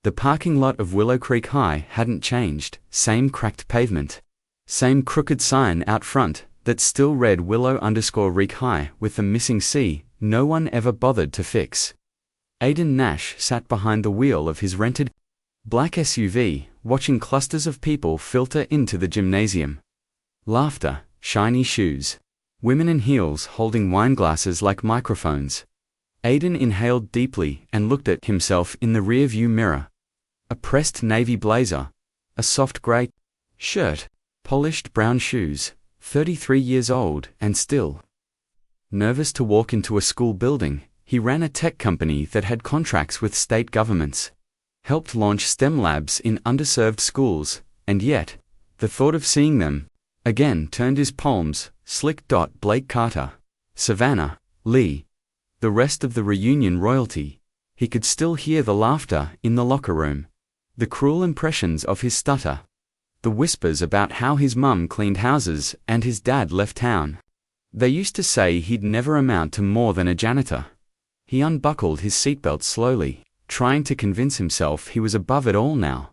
The parking lot of Willow Creek High hadn't changed, same cracked pavement. Same crooked sign out front that still read Willow_Creek High with the missing C no one ever bothered to fix. Aiden Nash sat behind the wheel of his rented black SUV, watching clusters of people filter into the gymnasium. Laughter, shiny shoes, women in heels holding wine glasses like microphones. Aiden inhaled deeply and looked at himself in the rear-view mirror. A pressed navy blazer, a soft grey shirt, polished brown shoes, 33 years old and still nervous to walk into a school building. He ran a tech company that had contracts with state governments, helped launch STEM labs in underserved schools, and yet, the thought of seeing them again turned his palms. Slick. Blake Carter, Savannah, Lee, the rest of the reunion royalty. He could still hear the laughter in the locker room, the cruel impressions of his stutter, the whispers about how his mum cleaned houses and his dad left town. They used to say he'd never amount to more than a janitor. He unbuckled his seatbelt slowly, trying to convince himself he was above it all now.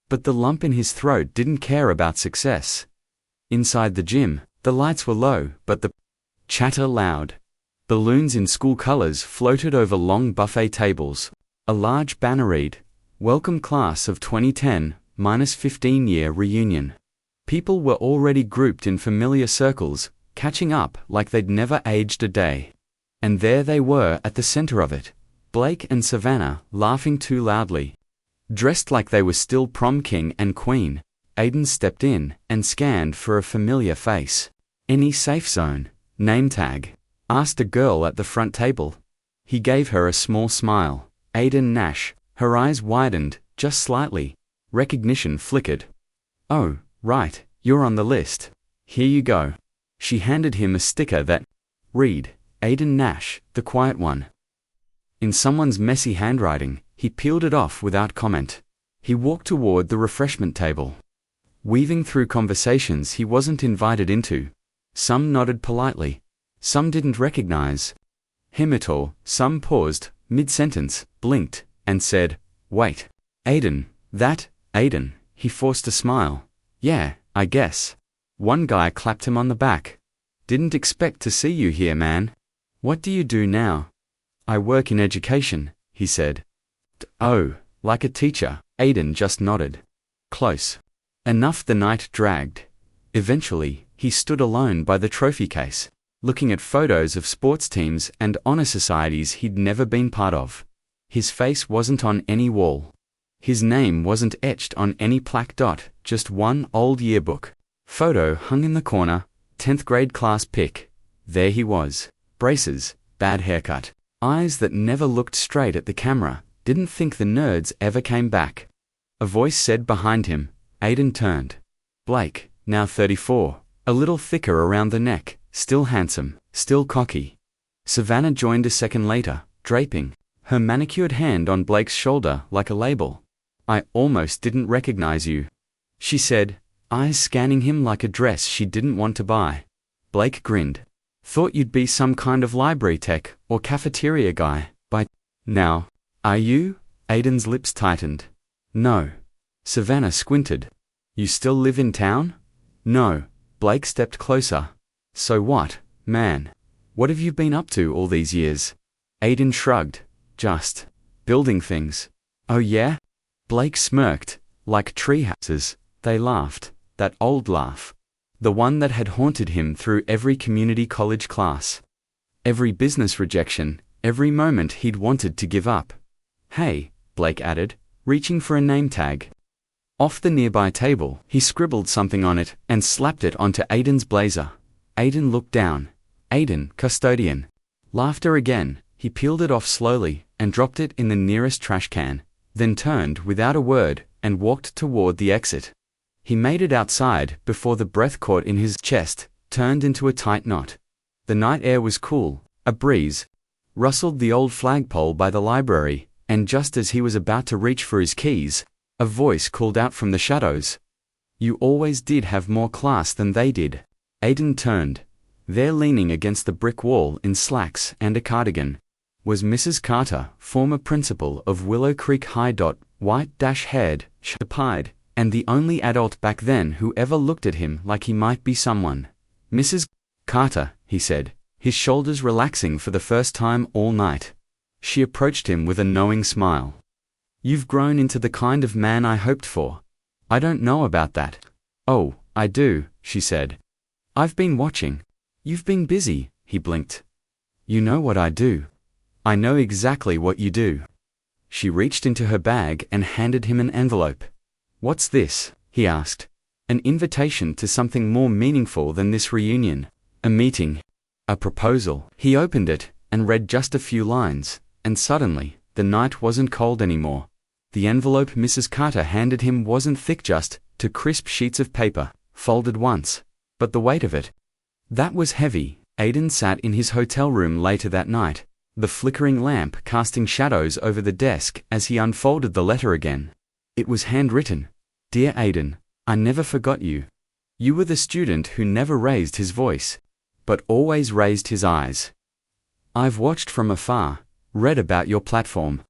But the lump in his throat didn't care about success. Inside the gym, the lights were low, but the chatter loud. Balloons in school colors floated over long buffet tables. A large banner read, "Welcome Class of 2010, -15-year reunion." People were already grouped in familiar circles, catching up like they'd never aged a day. And there they were at the center of it, Blake and Savannah, laughing too loudly. Dressed like they were still prom king and queen, Aiden stepped in and scanned for a familiar face. "Any safe zone, name tag?" asked a girl at the front table. He gave her a small smile. Aiden Nash, her eyes widened, just slightly. Recognition flickered. "Oh, right, you're on the list. Here you go." She handed him a sticker that read, "Aiden Nash, the quiet one." In someone's messy handwriting, he peeled it off without comment. He walked toward the refreshment table, weaving through conversations he wasn't invited into. Some nodded politely. Some didn't recognize him at all. Some paused, mid-sentence, blinked, and said, "Wait. Aiden, that, Aiden." He forced a smile. "Yeah, I guess." One guy clapped him on the back. "Didn't expect to see you here, man. What do you do now?" "I work in education," he said. "Oh, like a teacher?" Aiden just nodded. "Close enough." The night dragged. Eventually, he stood alone by the trophy case, looking at photos of sports teams and honor societies he'd never been part of. His face wasn't on any wall. His name wasn't etched on any plaque. Just one old yearbook photo hung in the corner, 10th grade class pic. There he was. Braces, bad haircut, eyes that never looked straight at the camera. Didn't think the nerds ever came back. A voice said behind him. Aiden turned. Blake, now 34, a little thicker around the neck, still handsome, still cocky. Savannah joined a second later, draping her manicured hand on Blake's shoulder like a label. "I almost didn't recognize you," she said, eyes scanning him like a dress she didn't want to buy. Blake grinned. "Thought you'd be some kind of library tech or cafeteria guy by now. Are you?" Aiden's lips tightened. "No." Savannah squinted. "You still live in town?" "No." Blake stepped closer. "So what, man? What have you been up to all these years?" Aiden shrugged. "Just building things." "Oh yeah?" Blake smirked. Like treehouses, they laughed. That old laugh. The one that had haunted him through every community college class. Every business rejection, every moment he'd wanted to give up. "Hey," Blake added, reaching for a name tag. Off the nearby table, he scribbled something on it and slapped it onto Aiden's blazer. Aiden looked down. "Aiden, custodian." Laughter again. He peeled it off slowly and dropped it in the nearest trash can, then turned without a word and walked toward the exit. He made it outside before the breath caught in his chest, turned into a tight knot. The night air was cool. A breeze rustled the old flagpole by the library, and just as he was about to reach for his keys, a voice called out from the shadows. "You always did have more class than they did." Aiden turned. There leaning against the brick wall in slacks and a cardigan, was Mrs. Carter, former principal of Willow Creek High. White-haired, sharp-eyed, and the only adult back then who ever looked at him like he might be someone. "Mrs. Carter," he said, his shoulders relaxing for the first time all night. She approached him with a knowing smile. "You've grown into the kind of man I hoped for." "I don't know about that." "Oh, I do," she said. "I've been watching. You've been busy," he blinked. "You know what I do." "I know exactly what you do." She reached into her bag and handed him an envelope. "What's this?" he asked. An invitation to something more meaningful than this reunion. A meeting. A proposal. He opened it and read just a few lines, and suddenly, the night wasn't cold anymore. The envelope Mrs. Carter handed him wasn't thick, just two crisp sheets of paper, folded once. But the weight of it, that was heavy. Aidan sat in his hotel room later that night, the flickering lamp casting shadows over the desk as he unfolded the letter again. It was handwritten. "Dear Aidan, I never forgot you. You were the student who never raised his voice, but always raised his eyes. I've watched from afar, read about your platform,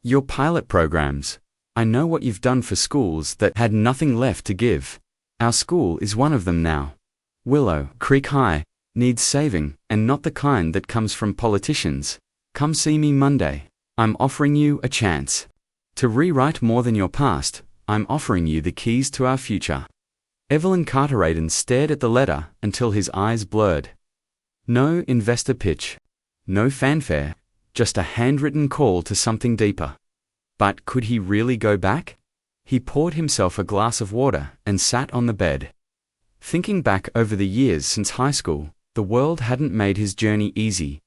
your pilot programs. I know what you've done for schools that had nothing left to give. Our school is one of them now. Willow Creek High needs saving, and not the kind that comes from politicians. Come see me Monday. I'm offering you a chance to rewrite more than your past. I'm offering you the keys to our future." Evelyn Carter. Aidan stared at the letter until his eyes blurred. No investor pitch. No fanfare. Just a handwritten call to something deeper. But could he really go back? He poured himself a glass of water and sat on the bed. Thinking back over the years since high school, the world hadn't made his journey easy.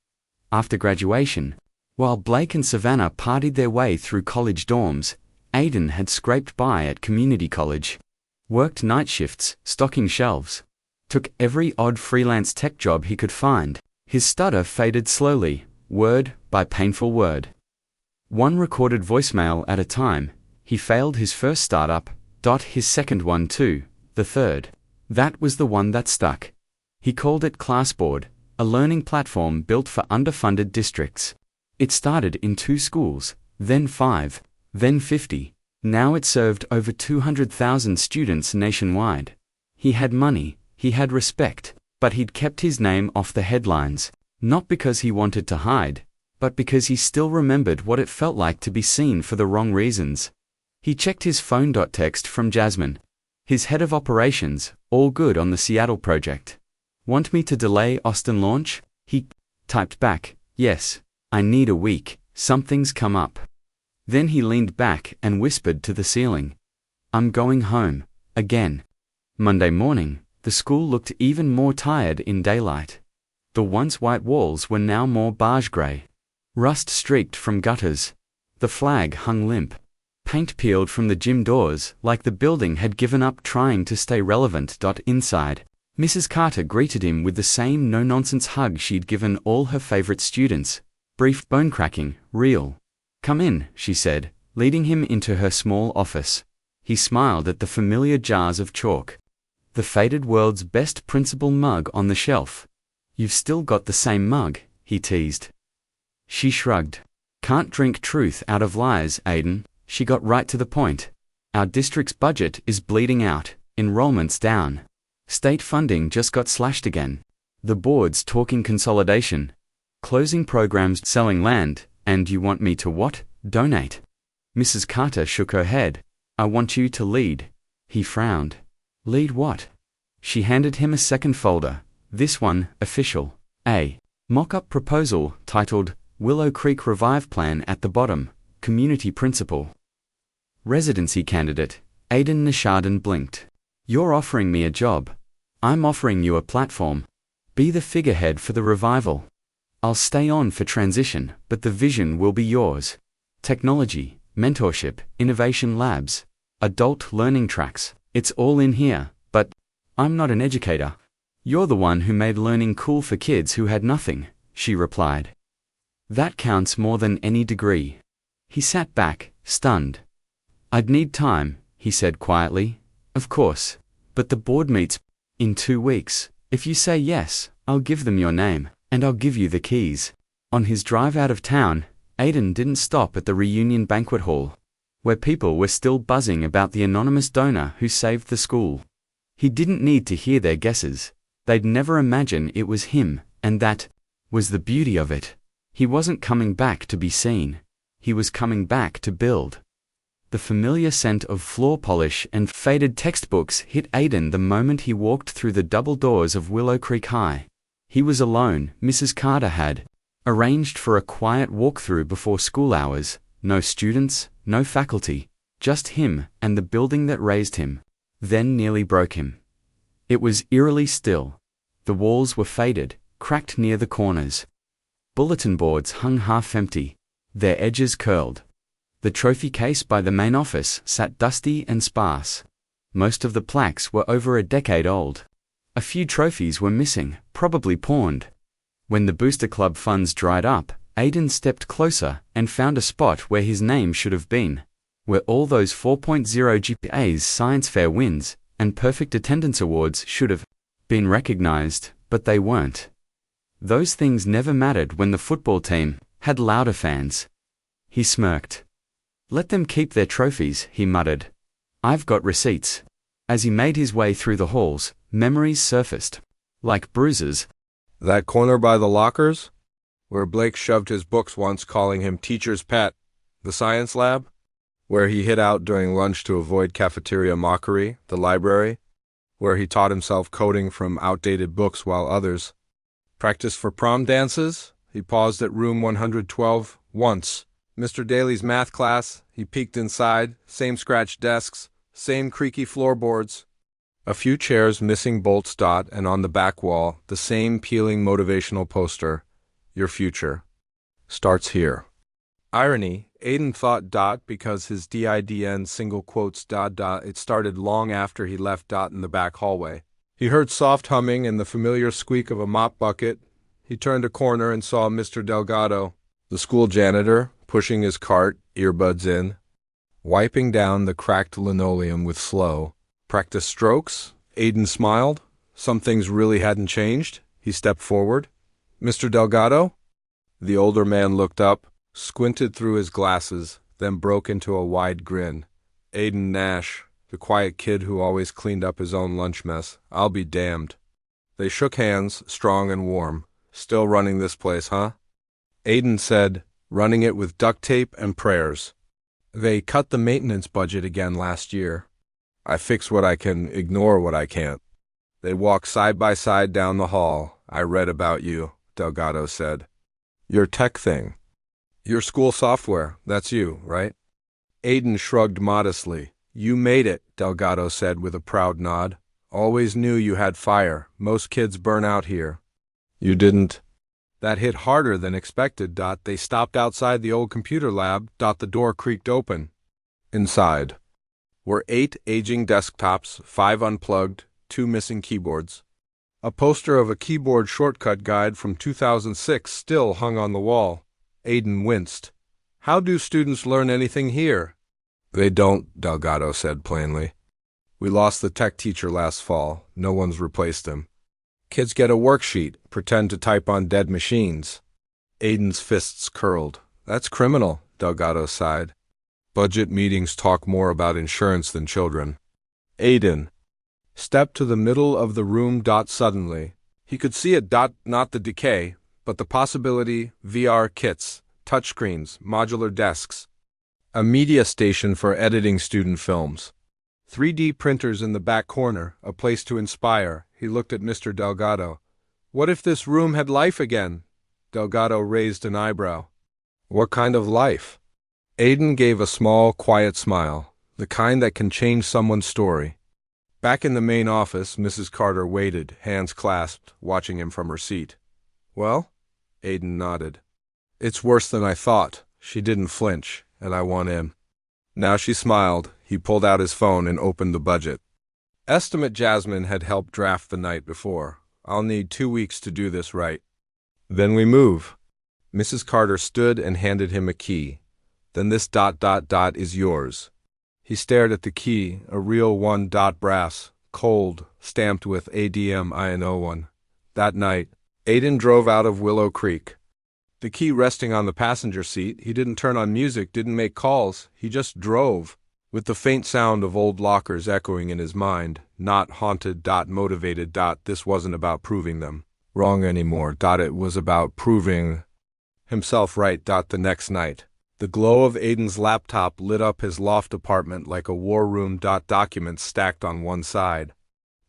After graduation, while Blake and Savannah partied their way through college dorms, Aidan had scraped by at community college, worked night shifts, stocking shelves, took every odd freelance tech job he could find. His stutter faded slowly, word by painful word. One recorded voicemail at a time. He failed his first startup, his second one too, the third. That was the one that stuck. He called it ClassBoard, a learning platform built for underfunded districts. It started in 2 schools, then 5, then 50. Now it served over 200,000 students nationwide. He had money, he had respect, but he'd kept his name off the headlines, not because he wanted to hide, but because he still remembered what it felt like to be seen for the wrong reasons. He checked his phone. Text from Jasmine, his head of operations, all good on the Seattle project. "Want me to delay Austin launch?" He typed back, "Yes, I need a week, something's come up." Then he leaned back and whispered to the ceiling, "I'm going home, again." Monday morning, the school looked even more tired in daylight. The once white walls were now more beige gray. Rust streaked from gutters. The flag hung limp. Paint peeled from the gym doors like the building had given up trying to stay relevant. Inside, Mrs. Carter greeted him with the same no-nonsense hug she'd given all her favorite students. Brief, bone-cracking, real. "Come in," she said, leading him into her small office. He smiled at the familiar jars of chalk. The faded World's Best Principal mug on the shelf. "You've still got the same mug," he teased. She shrugged. "Can't drink truth out of lies, Aidan." She got right to the point. "Our district's budget is bleeding out, enrollment's down. State funding just got slashed again. The board's talking consolidation. Closing programs, selling land, and you want me to what? Donate?" Mrs. Carter shook her head. "I want you to lead." He frowned. "Lead what?" She handed him a second folder. This one, official. A mock-up proposal titled Willow Creek Revive Plan at the bottom. Community Principal. Residency candidate. Aidan Nishardin blinked. "You're offering me a job. I'm offering you a platform. Be the figurehead for the revival. I'll stay on for transition, but the vision will be yours. Technology, mentorship, innovation labs, adult learning tracks. It's all in here, but I'm not an educator." "You're the one who made learning cool for kids who had nothing," she replied. "That counts more than any degree." He sat back, stunned. "I'd need time," he said quietly. "Of course. But the board meets in 2 weeks. If you say yes, I'll give them your name, and I'll give you the keys." On his drive out of town, Aiden didn't stop at the reunion banquet hall, where people were still buzzing about the anonymous donor who saved the school. He didn't need to hear their guesses. They'd never imagine it was him, and that was the beauty of it. He wasn't coming back to be seen. He was coming back to build. The familiar scent of floor polish and faded textbooks hit Aiden the moment he walked through the double doors of Willow Creek High. He was alone. Mrs. Carter had arranged for a quiet walkthrough before school hours. No students, no faculty, just him and the building that raised him, then nearly broke him. It was eerily still. The walls were faded, cracked near the corners. Bulletin boards hung half-empty, their edges curled. The trophy case by the main office sat dusty and sparse. Most of the plaques were over a decade old. A few trophies were missing, probably pawned. When the Booster Club funds dried up, Aiden stepped closer and found a spot where his name should have been, where all those 4.0 GPA's science fair wins and perfect attendance awards should have been recognized, but they weren't. Those things never mattered when the football team had louder fans. He smirked. "Let them keep their trophies," he muttered. "I've got receipts." As he made his way through the halls, memories surfaced. Like bruises. That corner by the lockers? Where Blake shoved his books once, calling him teacher's pet. The science lab? Where he hid out during lunch to avoid cafeteria mockery. The library? Where he taught himself coding from outdated books while others practiced for prom dances. He paused at room 112 once. Mr. Daly's math class. He peeked inside. Same scratched desks. Same creaky floorboards. A few chairs missing bolts. And on the back wall, the same peeling motivational poster. Your future starts here. Irony, Aiden thought. Because his DIDN single quotes ... It started long after he left. In the back hallway. He heard soft humming and the familiar squeak of a mop bucket. He turned a corner and saw Mr. Delgado, the school janitor, pushing his cart, earbuds in, wiping down the cracked linoleum with slow, practiced strokes. Aiden smiled. Some things really hadn't changed. He stepped forward. "Mr. Delgado?" The older man looked up, squinted through his glasses, then broke into a wide grin. "Aiden Nash, the quiet kid who always cleaned up his own lunch mess. I'll be damned." They shook hands, strong and warm. "Still running this place, huh?" Aiden said, "Running it with duct tape and prayers. They cut the maintenance budget again last year. I fix what I can, ignore what I can't." They walked side by side down the hall. "I read about you," Delgado said. "Your tech thing. Your school software, that's you, right?" Aiden shrugged modestly. "You made it," Delgado said with a proud nod. "Always knew you had fire. Most kids burn out here." "You didn't?" That hit harder than expected. They stopped outside the old computer lab. The door creaked open. Inside were 8 aging desktops, 5 unplugged, 2 missing keyboards. A poster of a keyboard shortcut guide from 2006 still hung on the wall. Aiden winced. "How do students learn anything here?" "They don't," Delgado said plainly. "We lost the tech teacher last fall. No one's replaced him. Kids get a worksheet, pretend to type on dead machines." Aiden's fists curled. "That's criminal," Delgado sighed. "Budget meetings talk more about insurance than children." Aiden stepped to the middle of the room. Suddenly, he could see it. Not the decay, but the possibility. VR kits, touchscreens, modular desks. A media station for editing student films. 3D printers in the back corner, a place to inspire. He looked at Mr. Delgado. "What if this room had life again?" Delgado raised an eyebrow. "What kind of life?" Aiden gave a small, quiet smile, the kind that can change someone's story. Back in the main office, Mrs. Carter waited, hands clasped, watching him from her seat. "Well?" Aiden nodded. "It's worse than I thought." She didn't flinch, and I want in. Now she smiled. He pulled out his phone and opened the budget. Estimate Jasmine had helped draft the night before. "I'll need 2 weeks to do this right. Then we move." Mrs. Carter stood and handed him a key. "Then this ... is yours." He stared at the key, a real one. Brass, cold, stamped with ADM INO1. That night, Aiden drove out of Willow Creek. The key resting on the passenger seat. He didn't turn on music, didn't make calls. He just drove, with the faint sound of old lockers echoing in his mind. Not haunted, motivated, this wasn't about proving them wrong anymore. It was about proving himself right. The next night, the glow of Aiden's laptop lit up his loft apartment like a war room. Documents stacked on one side,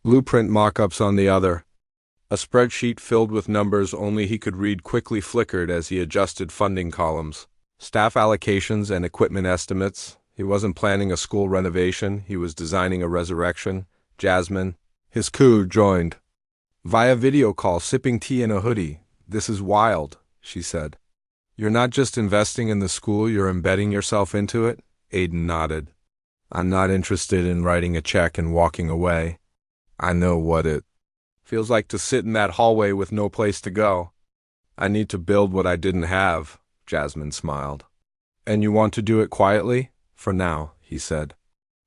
blueprint mock-ups on the other. A spreadsheet filled with numbers only he could read quickly flickered as he adjusted funding columns, staff allocations, and equipment estimates. He wasn't planning a school renovation, he was designing a resurrection. Jasmine, his crew, joined via video call, sipping tea in a hoodie. "This is wild," she said. "You're not just investing in the school, you're embedding yourself into it?" Aiden nodded. "I'm not interested in writing a check and walking away. I know what it feels like to sit in that hallway with no place to go. I need to build what I didn't have." Jasmine smiled. "And you want to do it quietly?" "For now," he said.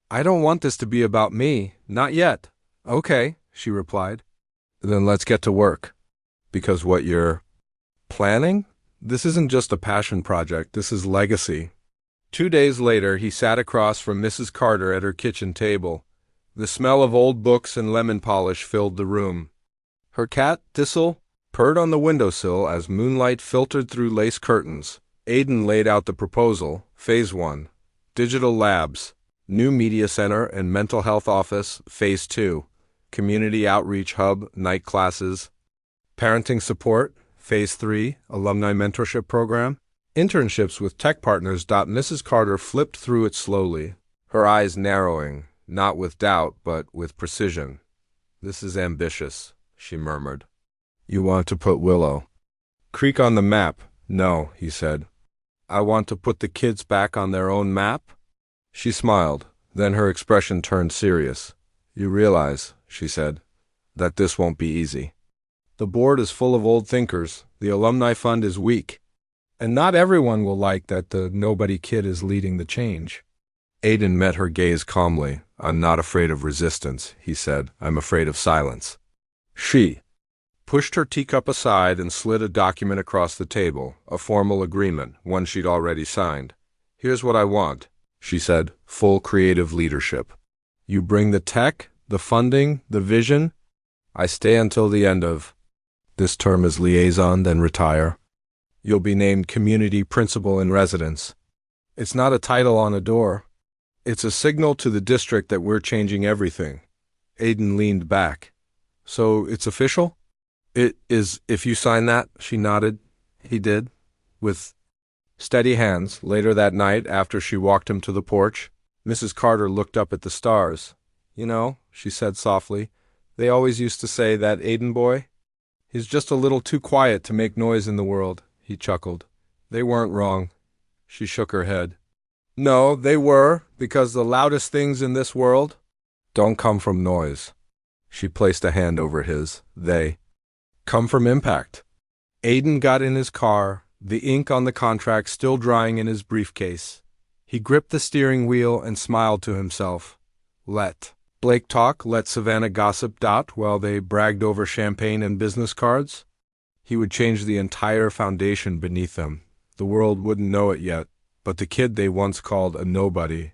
"I don't want this to be about me. Not yet." "Okay," she replied. "Then let's get to work." "Because what you're planning? This isn't just a passion project, this is legacy." 2 days later, he sat across from Mrs. Carter at her kitchen table. The smell of old books and lemon polish filled the room. Her cat, Thistle, purred on the windowsill as moonlight filtered through lace curtains. Aiden laid out the proposal. Phase 1. Digital labs. New media center and mental health office. Phase 2. Community outreach hub, night classes. Parenting support. Phase 3. Alumni mentorship program. Internships with tech partners. Mrs. Carter flipped through it slowly, her eyes narrowing, not with doubt, but with precision. "This is ambitious," she murmured. "You want to put Willow Creek on the map?" "No," he said. "I want to put the kids back on their own map?" She smiled, then her expression turned serious. "You realize," she said, "that this won't be easy. The board is full of old thinkers, the alumni fund is weak, and not everyone will like that the nobody kid is leading the change." Aiden met her gaze calmly. "I'm not afraid of resistance," he said. "I'm afraid of silence." She pushed her teacup aside and slid a document across the table, a formal agreement, one she'd already signed. "Here's what I want," she said, "full creative leadership. You bring the tech, the funding, the vision. I stay until the end of this term as liaison, then retire. You'll be named community principal in residence. It's not a title on a door. It's a signal to the district that we're changing everything." Aiden leaned back. "So it's official?" "It is, if you sign that," she nodded. He did, with steady hands. Later that night, after she walked him to the porch, Mrs. Carter looked up at the stars. "You know," she said softly, "they always used to say that Aiden boy, he's just a little too quiet to make noise in the world." He chuckled. "They weren't wrong." She shook her head. "No, they were, because the loudest things in this world don't come from noise." She placed a hand over his. "They come from impact." Aiden got in his car, the ink on the contract still drying in his briefcase. He gripped the steering wheel and smiled to himself. Let Blake talk, let Savannah gossip. While they bragged over champagne and business cards. He would change the entire foundation beneath them. The world wouldn't know it yet, but the kid they once called a nobody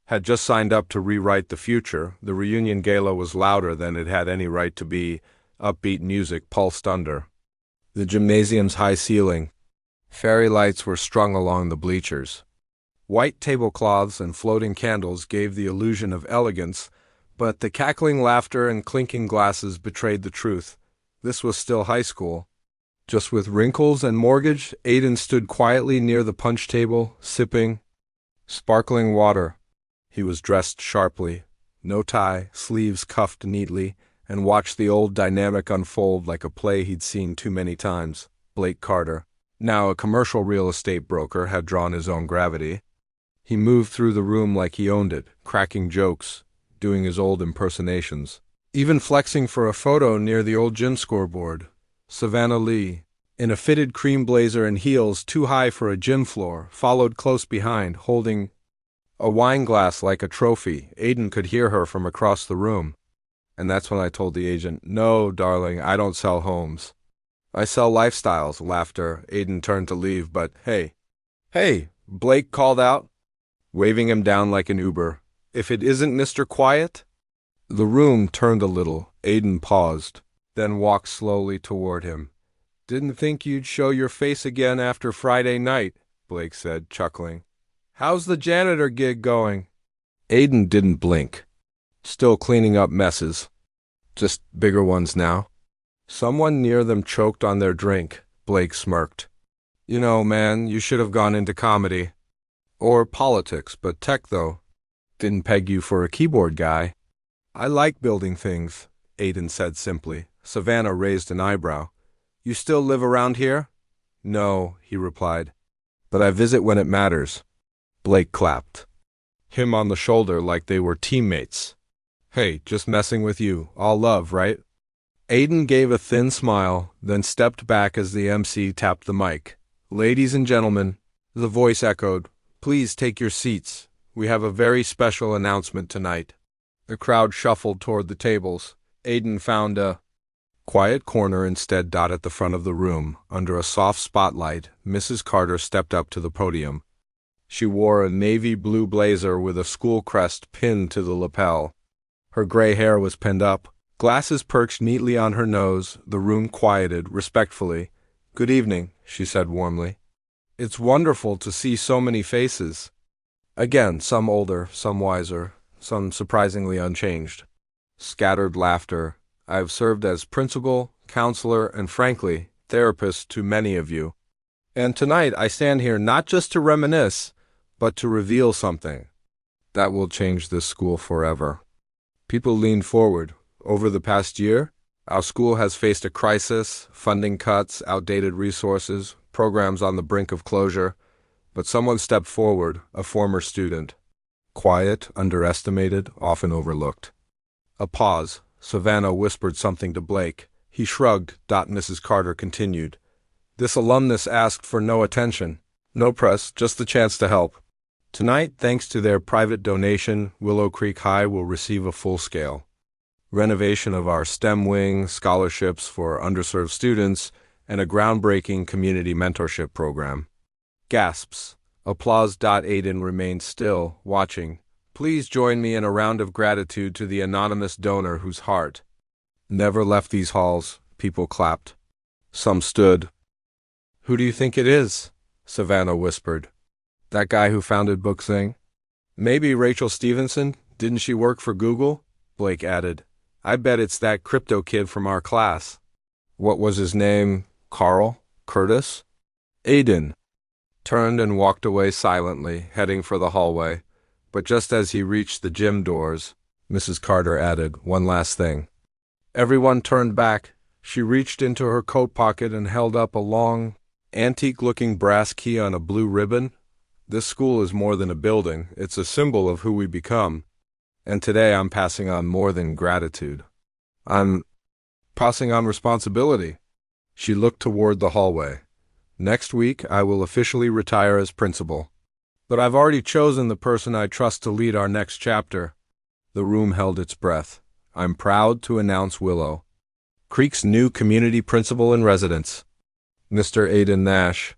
had just signed up to rewrite the future. The reunion gala was louder than it had any right to be. Upbeat music pulsed under the gymnasium's high ceiling. Fairy lights were strung along the bleachers. White tablecloths and floating candles gave the illusion of elegance, but the cackling laughter and clinking glasses betrayed the truth. This was still high school. Just with wrinkles and mortgage, Aiden stood quietly near the punch table, sipping sparkling water. He was dressed sharply, no tie, sleeves cuffed neatly, and watched the old dynamic unfold like a play he'd seen too many times. Blake Carter, now a commercial real estate broker, had drawn his own gravity. He moved through the room like he owned it, cracking jokes, doing his old impersonations, even flexing for a photo near the old gym scoreboard. Savannah Lee, in a fitted cream blazer and heels too high for a gym floor, followed close behind, holding a wine glass like a trophy. Aiden could hear her from across the room. And that's when I told the agent, "No, darling, I don't sell homes. I sell lifestyles, laughter. Aiden turned to leave, but hey. Hey, Blake called out, waving him down like an Uber. If it isn't Mr. Quiet? The room turned a little. Aiden paused, then walked slowly toward him. Didn't think you'd show your face again after Friday night, Blake said, chuckling. How's the janitor gig going? Aiden didn't blink. Still cleaning up messes. Just bigger ones now. Someone near them choked on their drink. Blake smirked. You know, man, you should have gone into comedy. Or politics, but tech, though. Didn't peg you for a keyboard guy. I like building things, Aiden said simply. Savannah raised an eyebrow. You still live around here? No, he replied. But I visit when it matters. Blake clapped him on the shoulder like they were teammates. Hey, just messing with you. All love, right? Aiden gave a thin smile, then stepped back as the MC tapped the mic. Ladies and gentlemen, the voice echoed, please take your seats. We have a very special announcement tonight. The crowd shuffled toward the tables. Aiden found a quiet corner instead. At the front of the room, under a soft spotlight, Mrs. Carter stepped up to the podium. She wore a navy blue blazer with a school crest pinned to the lapel. Her gray hair was pinned up, glasses perched neatly on her nose. The room quieted respectfully. Good evening, she said warmly. It's wonderful to see so many faces. Again, some older, some wiser, some surprisingly unchanged. Scattered laughter. I've served as principal, counselor, and frankly, therapist to many of you. And tonight I stand here not just to reminisce, but to reveal something that will change this school forever. People leaned forward. Over the past year, our school has faced a crisis, funding cuts, outdated resources, programs on the brink of closure. But someone stepped forward, a former student. Quiet, underestimated, often overlooked. A pause. Savannah whispered something to Blake. He shrugged. Mrs. Carter continued. This alumnus asked for no attention. No press, just the chance to help. Tonight, thanks to their private donation, Willow Creek High will receive a full-scale renovation of our STEM wing, scholarships for underserved students, and a groundbreaking community mentorship program. Gasps. Applause. Aiden remained still, watching. Please join me in a round of gratitude to the anonymous donor whose heart never left these halls. People clapped. Some stood. Who do you think it is? Savannah whispered. That guy who founded BookSing? Maybe Rachel Stevenson? Didn't she work for Google? Blake added. I bet it's that crypto kid from our class. What was his name? Carl? Curtis? Aiden turned and walked away silently, heading for the hallway. But just as he reached the gym doors, Mrs. Carter added one last thing. Everyone turned back. She reached into her coat pocket and held up a long, antique-looking brass key on a blue ribbon. This school is more than a building. It's a symbol of who we become. And today I'm passing on more than gratitude. I'm passing on responsibility. She looked toward the hallway. Next week, I will officially retire as principal. But I've already chosen the person I trust to lead our next chapter. The room held its breath. I'm proud to announce Willow Creek's new community principal in residence, Mr. Aiden Nash.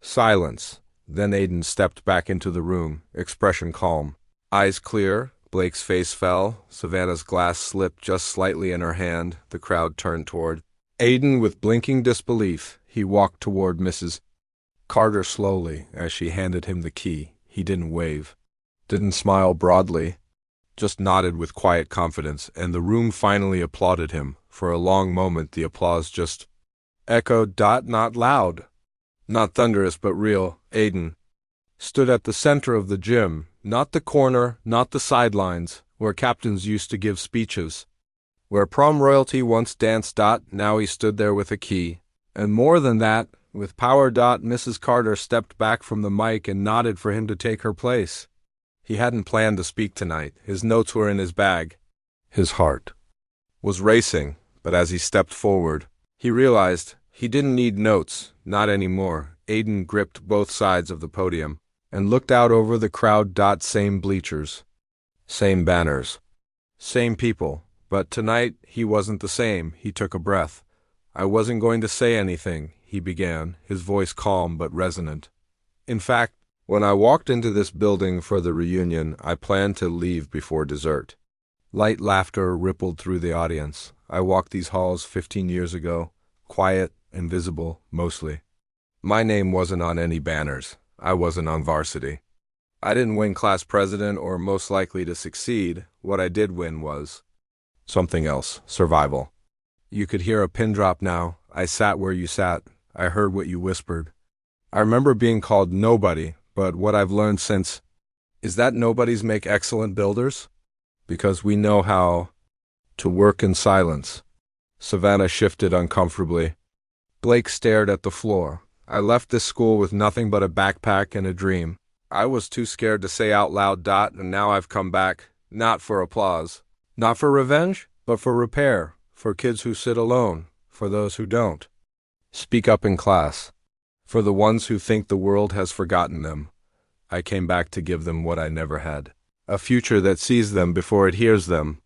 Silence. Then Aiden stepped back into the room, expression calm. Eyes clear. Blake's face fell. Savannah's glass slipped just slightly in her hand. The crowd turned toward Aiden with blinking disbelief. He walked toward Mrs. Carter slowly as she handed him the key. He didn't wave, didn't smile broadly, just nodded with quiet confidence, and the room finally applauded him. For a long moment the applause just echoed. Not loud, not thunderous, but real. Aiden stood at the center of the gym, not the corner, not the sidelines, where captains used to give speeches, where prom royalty once danced. Now he stood there with a key. And more than that, with power. Mrs. Carter stepped back from the mic and nodded for him to take her place. He hadn't planned to speak tonight. His notes were in his bag. His heart was racing, but as he stepped forward, he realized he didn't need notes, not anymore. Aiden gripped both sides of the podium and looked out over the crowd. Same bleachers, same banners, same people, but tonight he wasn't the same. He took a breath. I wasn't going to say anything, he began, his voice calm but resonant. In fact, when I walked into this building for the reunion, I planned to leave before dessert. Light laughter rippled through the audience. I walked these halls 15 years ago, quiet, invisible, mostly. My name wasn't on any banners. I wasn't on varsity. I didn't win class president or most likely to succeed. What I did win was something else, survival. You could hear a pin drop now. I sat where you sat. I heard what you whispered. I remember being called nobody, but what I've learned since is that nobodies make excellent builders, because we know how to work in silence. Savannah shifted uncomfortably. Blake stared at the floor. I left this school with nothing but a backpack and a dream. I was too scared to say out loud, and now I've come back, not for applause, not for revenge, but for repair, for kids who sit alone, for those who don't. Speak up in class. For the ones who think the world has forgotten them. I came back to give them what I never had. A future that sees them before it hears them.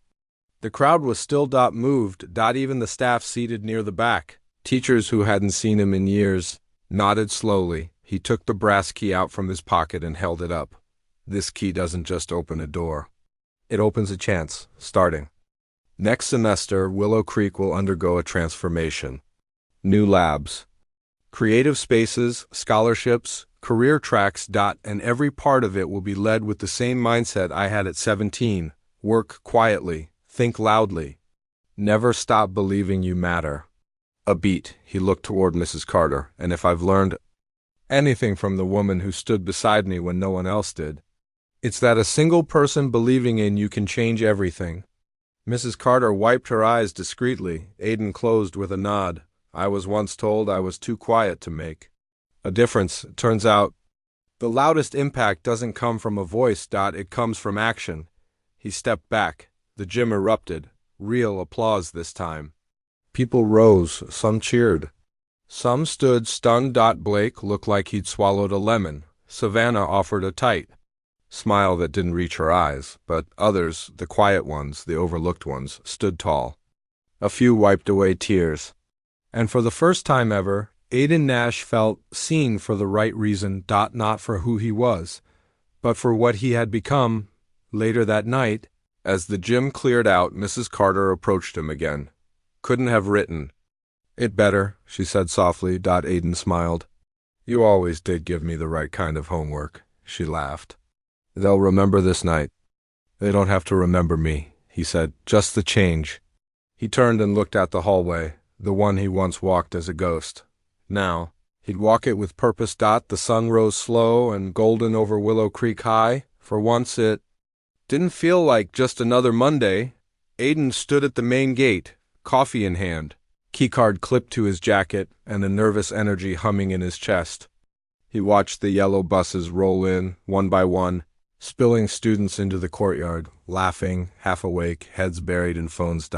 The crowd was still moved, even the staff seated near the back. Teachers who hadn't seen him in years nodded slowly. He took the brass key out from his pocket and held it up. This key doesn't just open a door. It opens a chance, starting. Next semester, Willow Creek will undergo a transformation. New labs. Creative spaces, scholarships, career tracks, and every part of it will be led with the same mindset I had at 17. Work quietly, think loudly. Never stop believing you matter. A beat, he looked toward Mrs. Carter, and if I've learned anything from the woman who stood beside me when no one else did, it's that a single person believing in you can change everything. Mrs. Carter wiped her eyes discreetly. Aiden closed with a nod. I was once told I was too quiet to make a difference. Turns out, the loudest impact doesn't come from a voice, it comes from action. He stepped back. The gym erupted. Real applause this time. People rose, some cheered. Some stood stunned. Blake looked like he'd swallowed a lemon. Savannah offered a tight smile that didn't reach her eyes, but others, the quiet ones, the overlooked ones, stood tall. A few wiped away tears. And for the first time ever, Aiden Nash felt seen for the right reason, not for who he was, but for what he had become. Later that night, as the gym cleared out, Mrs. Carter approached him again. Couldn't have written it better, she said softly. Aiden smiled. You always did give me the right kind of homework, she laughed. They'll remember this night. They don't have to remember me, he said, just the change. He turned and looked out the hallway, the one he once walked as a ghost. Now, he'd walk it with purpose. The sun rose slow and golden over Willow Creek High. For once it didn't feel like just another Monday. Aiden stood at the main gate, coffee in hand, keycard clipped to his jacket, and a nervous energy humming in his chest. He watched the yellow buses roll in, one by one, spilling students into the courtyard, laughing, half awake, heads buried in phones.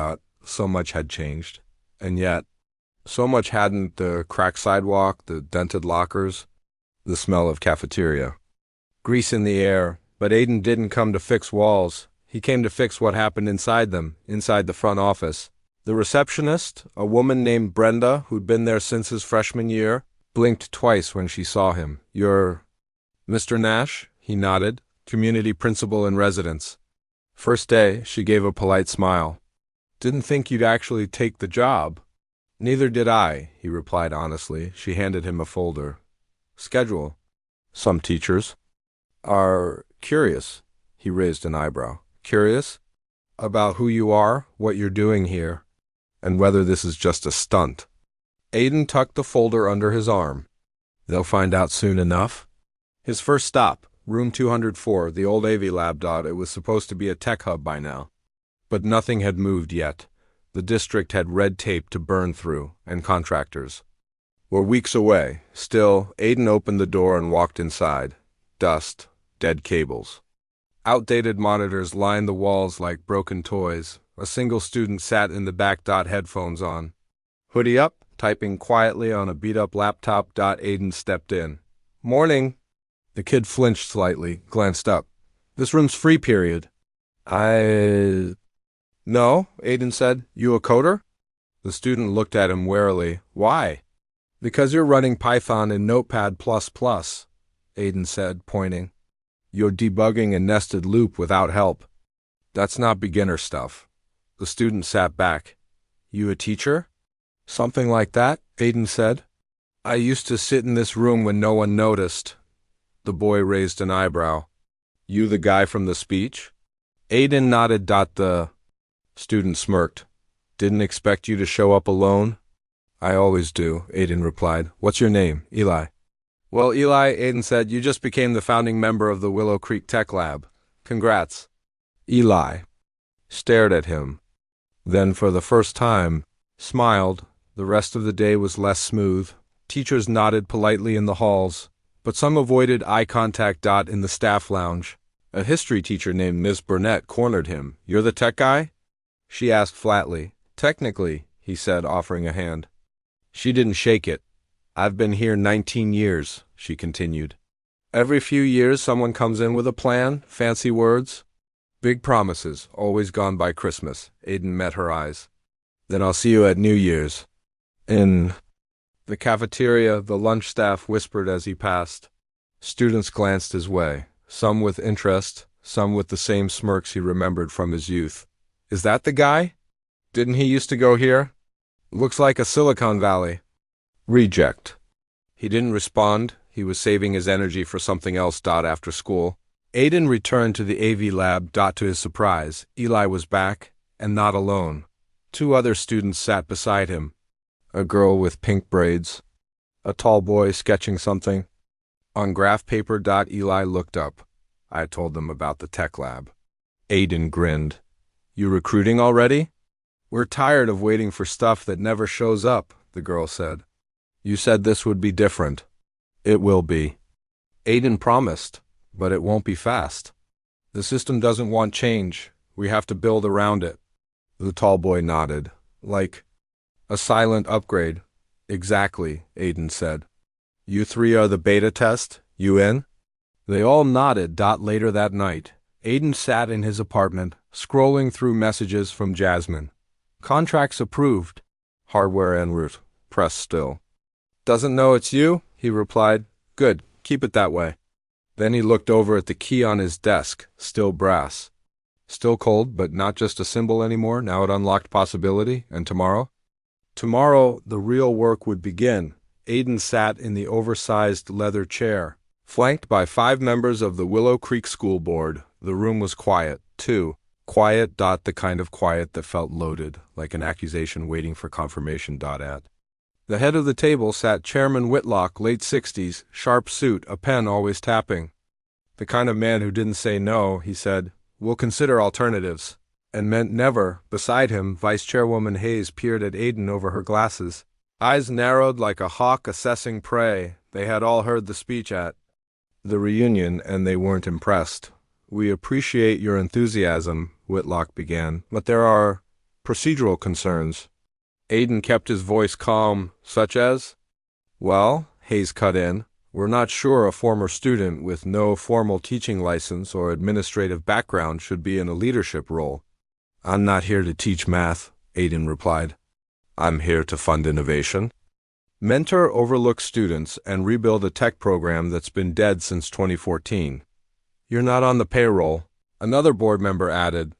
So much had changed. And yet, so much hadn't. The cracked sidewalk, the dented lockers, the smell of cafeteria. Grease in the air, but Aiden didn't come to fix walls. He came to fix what happened inside them, inside the front office. The receptionist, a woman named Brenda, who'd been there since his freshman year, blinked twice when she saw him. You're Mr. Nash? He nodded. Community principal in residence. First day, she gave a polite smile. Didn't think you'd actually take the job. Neither did I, he replied honestly. She handed him a folder. Schedule. Some teachers are curious. He raised an eyebrow. Curious? About who you are, what you're doing here, and whether this is just a stunt. Aiden tucked the folder under his arm. They'll find out soon enough. His first stop, room 204, the old AV lab. It was supposed to be a tech hub by now. But nothing had moved yet. The district had red tape to burn through, and contractors were weeks away. Still, Aiden opened the door and walked inside. Dust, dead cables. Outdated monitors lined the walls like broken toys. A single student sat in the back. Headphones on. Hoodie up, typing quietly on a beat-up laptop. Aiden stepped in. Morning. The kid flinched slightly, glanced up. This room's free period. No, Aiden said. You a coder? The student looked at him warily. Why? Because you're running Python in Notepad++, Aiden said, pointing. You're debugging a nested loop without help. That's not beginner stuff. The student sat back. You a teacher? Something like that, Aiden said. I used to sit in this room when no one noticed. The boy raised an eyebrow. You the guy from the speech? Aiden nodded. The student smirked. Didn't expect you to show up alone? I always do, Aiden replied. What's your name? Eli. Well, Eli, Aiden said, you just became the founding member of the Willow Creek Tech Lab. Congrats. Eli stared at him. Then, for the first time, smiled. The rest of the day was less smooth. Teachers nodded politely in the halls, but some avoided eye contact. In the staff lounge, a history teacher named Miss Burnett cornered him. You're the tech guy? She asked flatly. Technically, he said, offering a hand. She didn't shake it. I've been here 19 years, she continued. Every few years someone comes in with a plan, fancy words. Big promises, always gone by Christmas. Aiden met her eyes. Then I'll see you at New Year's. In the cafeteria, the lunch staff whispered as he passed. Students glanced his way, some with interest, some with the same smirks he remembered from his youth. Is that the guy? Didn't he used to go here? Looks like a Silicon Valley. Reject. He didn't respond. He was saving his energy for something else. After school, Aiden returned to the AV lab. To his surprise, Eli was back, and not alone. 2 other students sat beside him. A girl with pink braids. A tall boy sketching something on graph paper. Eli looked up. I told them about the tech lab. Aiden grinned. You recruiting already? We're tired of waiting for stuff that never shows up, the girl said. You said this would be different. It will be. Aiden promised, but it won't be fast. The system doesn't want change. We have to build around it. The tall boy nodded. Like a silent upgrade. Exactly, Aiden said. You 3 are the beta test? You in? They all nodded. Later that night, Aiden sat in his apartment, scrolling through messages from Jasmine. Contracts approved. Hardware en route. Press still. Doesn't know it's you, he replied. Good, keep it that way. Then he looked over at the key on his desk, still brass. Still cold, but not just a symbol anymore. Now it unlocked possibility. And tomorrow? Tomorrow, the real work would begin. Aiden sat in the oversized leather chair, flanked by 5 members of the Willow Creek School Board. The room was quiet, too. Quiet. The kind of quiet that felt loaded, like an accusation waiting for confirmation. At the head of the table sat Chairman Whitlock, late 60s, sharp suit, a pen always tapping. The kind of man who didn't say no. He said, We'll consider alternatives, and meant never. Beside him, Vice Chairwoman Hayes peered at Aiden over her glasses. Eyes narrowed like a hawk assessing prey. They had all heard the speech at the reunion, and they weren't impressed. We appreciate your enthusiasm, Whitlock began, but there are procedural concerns. Aiden kept his voice calm, such as? Well, Hayes cut in, we're not sure a former student with no formal teaching license or administrative background should be in a leadership role. I'm not here to teach math, Aiden replied. I'm here to fund innovation. Mentor overlooked students and rebuild a tech program that's been dead since 2014. You're not on the payroll, another board member added.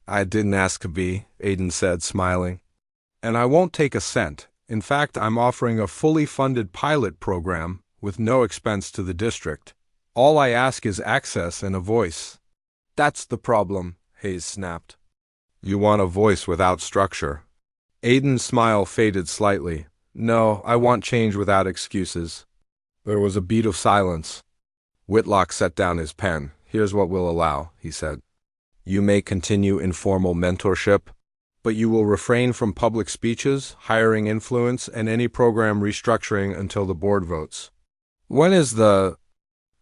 I didn't ask to be, Aiden said, smiling. And I won't take a cent. In fact, I'm offering a fully funded pilot program with no expense to the district. All I ask is access and a voice. That's the problem, Hayes snapped. You want a voice without structure. Aiden's smile faded slightly. No, I want change without excuses. There was a beat of silence. Whitlock set down his pen. Here's what we'll allow, he said. You may continue informal mentorship, but you will refrain from public speeches, hiring influence, and any program restructuring until the board votes. When is the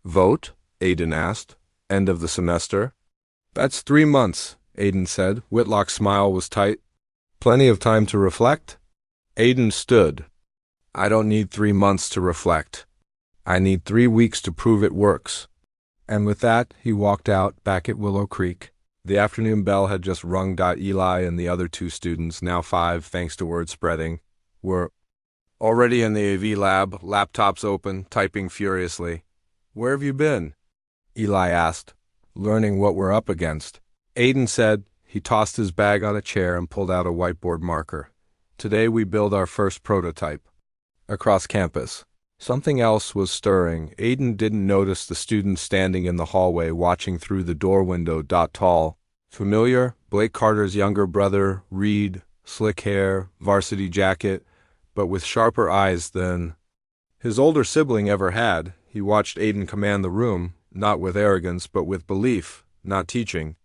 vote? Aiden asked. End of the semester? That's 3 months, Aiden said. Whitlock's smile was tight. Plenty of time to reflect? Aiden stood. I don't need 3 months to reflect. I need 3 weeks to prove it works. And with that, he walked out, back at Willow Creek. The afternoon bell had just rung. Eli and the other two students, now 5 thanks to word spreading, were already in the AV lab, laptops open, typing furiously. "Where have you been?" Eli asked, learning what we're up against. Aiden said. He tossed his bag on a chair and pulled out a whiteboard marker. "Today we build our first prototype." Across campus, something else was stirring. Aiden didn't notice the student standing in the hallway watching through the door window. Tall, familiar, Blake Carter's younger brother, Reed, slick hair, varsity jacket, but with sharper eyes than his older sibling ever had. He watched Aiden command the room, not with arrogance, but with belief, not teaching.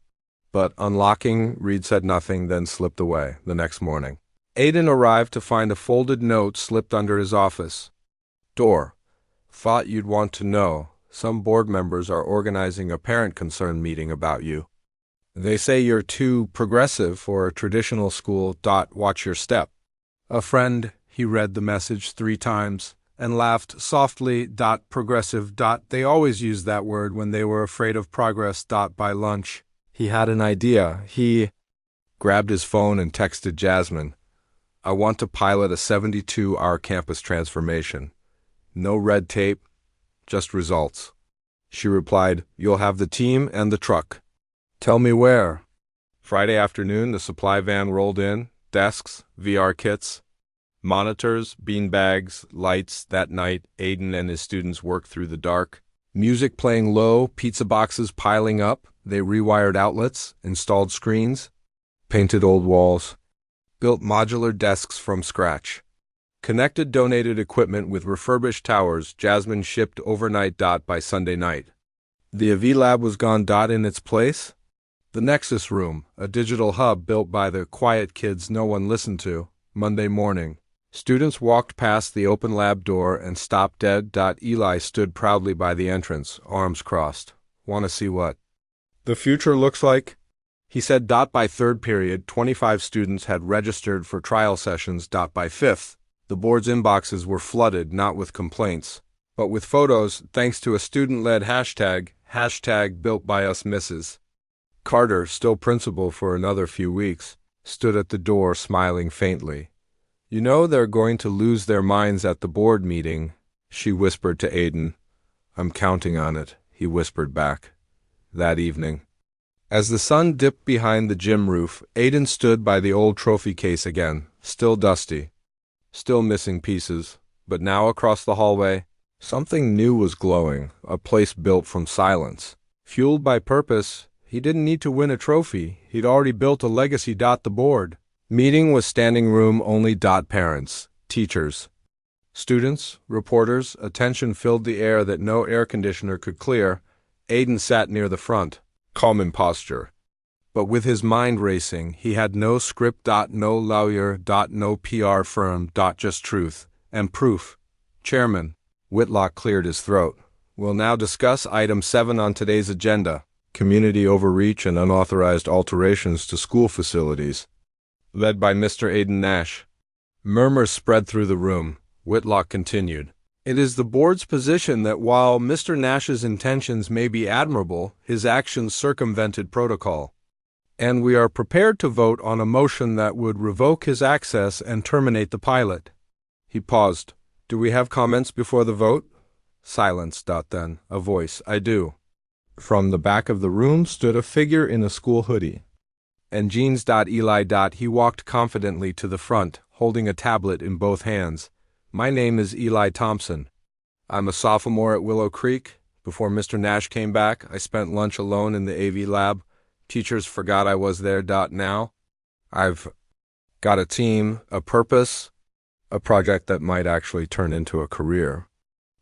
But unlocking, Reed said nothing, then slipped away. The next morning, Aiden arrived to find a folded note slipped under his office door. "Thought you'd want to know. Some board members are organizing a parent concern meeting about you. They say you're too progressive for a traditional school. Watch your step." A friend, he read the message 3 times and laughed softly. Progressive. They always used that word when they were afraid of progress. By lunch, he had an idea. He grabbed his phone and texted Jasmine. "I want to pilot a 72-hour campus transformation. No red tape, just results." She replied, "You'll have the team and the truck." "Tell me where." Friday afternoon, the supply van rolled in. Desks, VR kits, monitors, beanbags, lights. That night, Aiden and his students worked through the dark. Music playing low, pizza boxes piling up. They rewired outlets, installed screens, painted old walls, built modular desks from scratch, connected donated equipment with refurbished towers. Jasmine shipped overnight. By Sunday night, the AV lab was gone. In its place, the Nexus Room, a digital hub built by the quiet kids no one listened to. Monday morning, students walked past the open lab door and stopped dead. Eli stood proudly by the entrance, arms crossed. "Want to see what the future looks like?" he said. By third period, 25 students had registered for trial sessions. By fifth, the board's inboxes were flooded not with complaints, but with photos, thanks to a student-led hashtag built by us Mrs. Carter, still principal for another few weeks, stood at the door smiling faintly. "You know they're going to lose their minds at the board meeting," she whispered to Aiden. "I'm counting on it," he whispered back. That evening, as the sun dipped behind the gym roof, Aiden stood by the old trophy case again, still dusty, still missing pieces, but now across the hallway, something new was glowing, a place built from silence. Fueled by purpose, he didn't need to win a trophy, he'd already built a legacy. The board meeting was standing room only. Parents, teachers, students, reporters, attention filled the air that no air conditioner could clear. Aiden sat near the front, calm in posture, but with his mind racing. He had no script. No lawyer. No PR firm. Just truth and proof. "Chairman," Whitlock cleared his throat, "we'll now discuss item 7 on today's agenda, community overreach and unauthorized alterations to school facilities, led by Mr. Aiden Nash." Murmurs spread through the room. Whitlock continued, "It is the board's position that while Mr. Nash's intentions may be admirable, his actions circumvented protocol, and we are prepared to vote on a motion that would revoke his access and terminate the pilot." He paused. "Do we have comments before the vote?" Silence. Then, a voice, "I do." From the back of the room stood a figure in a school hoodie and jeans. Eli. He walked confidently to the front, holding a tablet in both hands. "My name is Eli Thompson. I'm a sophomore at Willow Creek. Before Mr. Nash came back, I spent lunch alone in the AV lab. Teachers forgot I was there. Now, I've got a team, a purpose, a project that might actually turn into a career."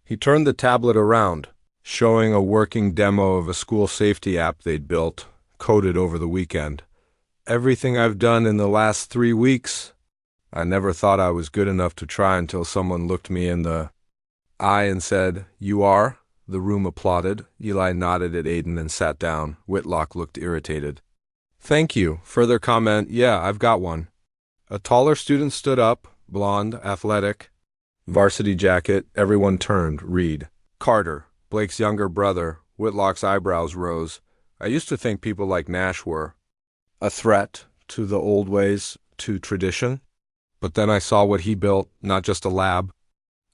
He turned the tablet around, showing a working demo of a school safety app they'd built, coded over the weekend. "Everything I've done in the last 3 weeks, I never thought I was good enough to try until someone looked me in the eye and said, 'You are?'" The room applauded. Eli nodded at Aiden and sat down. Whitlock looked irritated. "Thank you. Further comment?" "Yeah, I've got one." A taller student stood up, blonde, athletic, varsity jacket. Everyone turned. Reed Carter, Blake's younger brother. Whitlock's eyebrows rose. I used to think people like Nash were a threat to the old ways, to tradition. But then I saw what he built, not just a lab,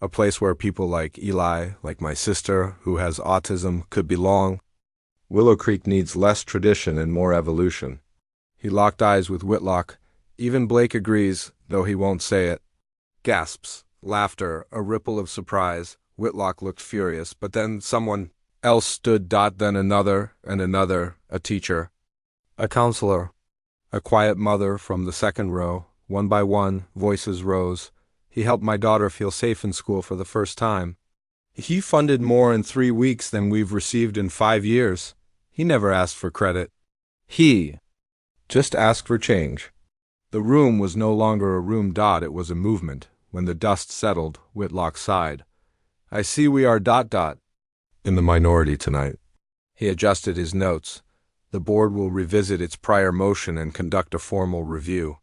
a place where people like Eli, like my sister, who has autism, could belong. Willow Creek needs less tradition and more evolution. He locked eyes with Whitlock. Even Blake agrees, though he won't say it. Gasps, laughter, a ripple of surprise. Whitlock looked furious, but then someone else stood. Then another and another, a teacher, a counselor, a quiet mother from the second row. One by one, voices rose. He helped my daughter feel safe in school for the first time. He funded more in 3 weeks than we've received in 5 years. He never asked for credit. He just asked for change. The room was no longer a room. It was a movement. When the dust settled, Whitlock sighed. I see we are in the minority tonight. He adjusted his notes. The board will revisit its prior motion and conduct a formal review.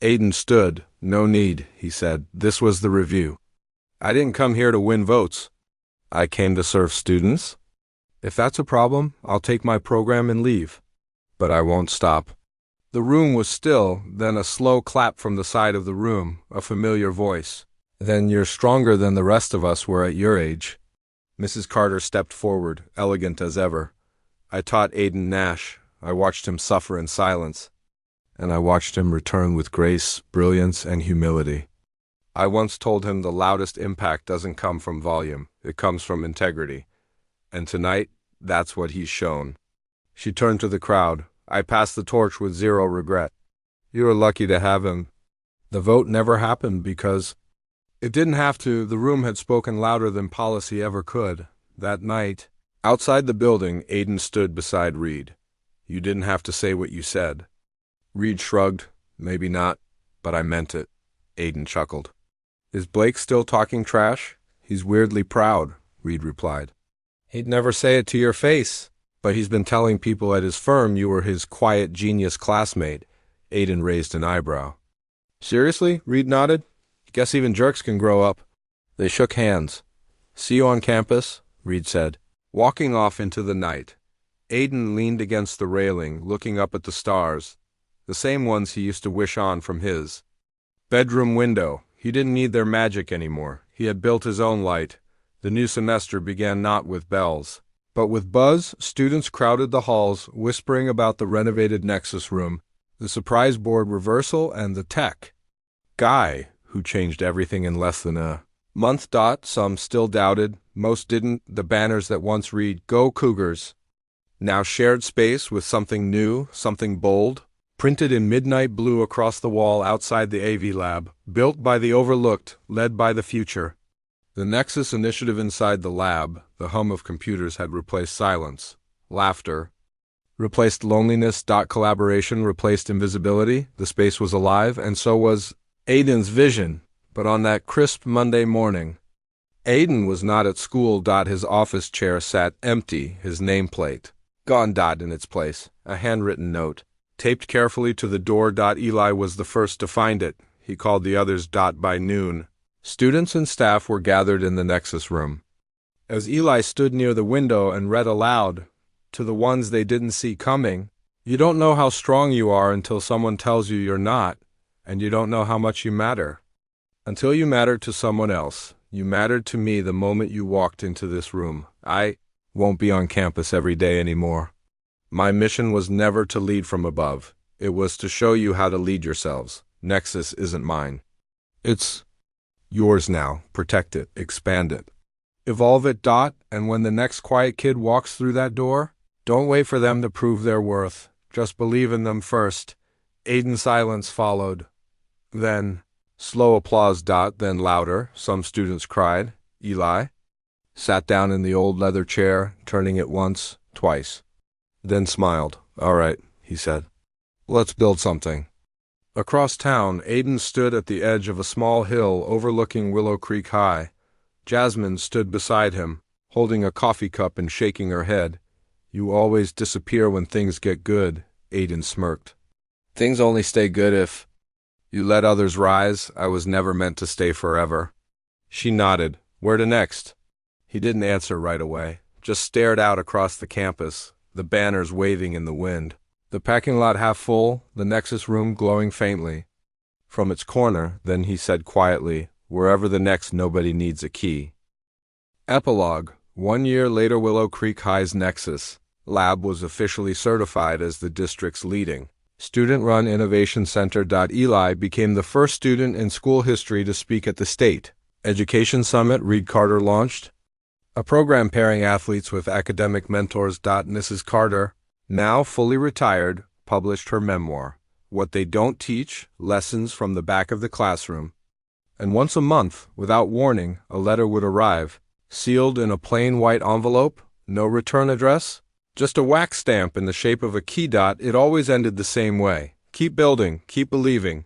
Aiden stood. No need, he said. This was the review. I didn't come here to win votes. I came to serve students. If that's a problem, I'll take my program and leave. But I won't stop. The room was still, then a slow clap from the side of the room, a familiar voice. Then you're stronger than the rest of us were at your age. Mrs. Carter stepped forward, elegant as ever. I taught Aiden Nash. I watched him suffer in silence. And I watched him return with grace, brilliance, and humility. I once told him the loudest impact doesn't come from volume, it comes from integrity. And tonight, that's what he's shown. She turned to the crowd. I passed the torch with zero regret. You were lucky to have him. The vote never happened because it didn't have to. The room had spoken louder than policy ever could. That night, outside the building, Aiden stood beside Reed. You didn't have to say what you said. Reed shrugged. Maybe not, but I meant it. Aiden chuckled. Is Blake still talking trash? He's weirdly proud, Reed replied. He'd never say it to your face, but he's been telling people at his firm you were his quiet genius classmate. Aiden raised an eyebrow. Seriously? Reed nodded. Guess even jerks can grow up. They shook hands. See you on campus, Reed said. Walking off into the night, Aiden leaned against the railing, looking up at the stars, the same ones he used to wish on from his bedroom window. He didn't need their magic anymore. He had built his own light. The new semester began not with bells, but with buzz. Students crowded the halls, whispering about the renovated Nexus room, the surprise board reversal, and the tech guy who changed everything in less than a month. Some still doubted, most didn't. The banners that once read, "Go Cougars," now shared space with something new, something bold, printed in midnight blue across the wall outside the AV lab, built by the overlooked, led by the future. The Nexus initiative inside the lab, the hum of computers had replaced silence, laughter, replaced loneliness. Collaboration replaced invisibility. The space was alive, and so was Aiden's vision. But on that crisp Monday morning, Aiden was not at school. His office chair sat empty, his nameplate gone. In its place, a handwritten note, taped carefully to the door. Eli was the first to find it. He called the others. By noon, students and staff were gathered in the Nexus room. As Eli stood near the window and read aloud, to the ones they didn't see coming, you don't know how strong you are until someone tells you you're not, and you don't know how much you matter until you matter to someone else. You mattered to me the moment you walked into this room. I won't be on campus every day anymore. My mission was never to lead from above. It was to show you how to lead yourselves. Nexus isn't mine. It's yours now. Protect it. Expand it. Evolve it. And when the next quiet kid walks through that door, don't wait for them to prove their worth. Just believe in them first. Aiden's silence followed. Then slow applause. Then louder. Some students cried. Eli sat down in the old leather chair, turning it once, twice. Then smiled. All right, he said. Let's build something. Across town, Aiden stood at the edge of a small hill overlooking Willow Creek High. Jasmine stood beside him, holding a coffee cup and shaking her head. You always disappear when things get good, Aiden smirked. Things only stay good if you let others rise. I was never meant to stay forever. She nodded. Where to next? He didn't answer right away, just stared out across the campus. the banners waving in the wind. The parking lot half full, the Nexus room glowing faintly. From its corner, then he said quietly, "Wherever the next nobody needs a key." Epilogue. 1 year later, Willow Creek High's Nexus Lab was officially certified as the district's leading student-run innovation center. Eli became the first student in school history to speak at the State Education Summit Reed Carter launched, a program pairing athletes with academic mentors. Mrs. Carter, now fully retired, published her memoir, What They Don't Teach, Lessons from the Back of the Classroom. And once a month, without warning, a letter would arrive, sealed in a plain white envelope, no return address, just a wax stamp in the shape of a key. It always ended the same way. Keep building, keep believing.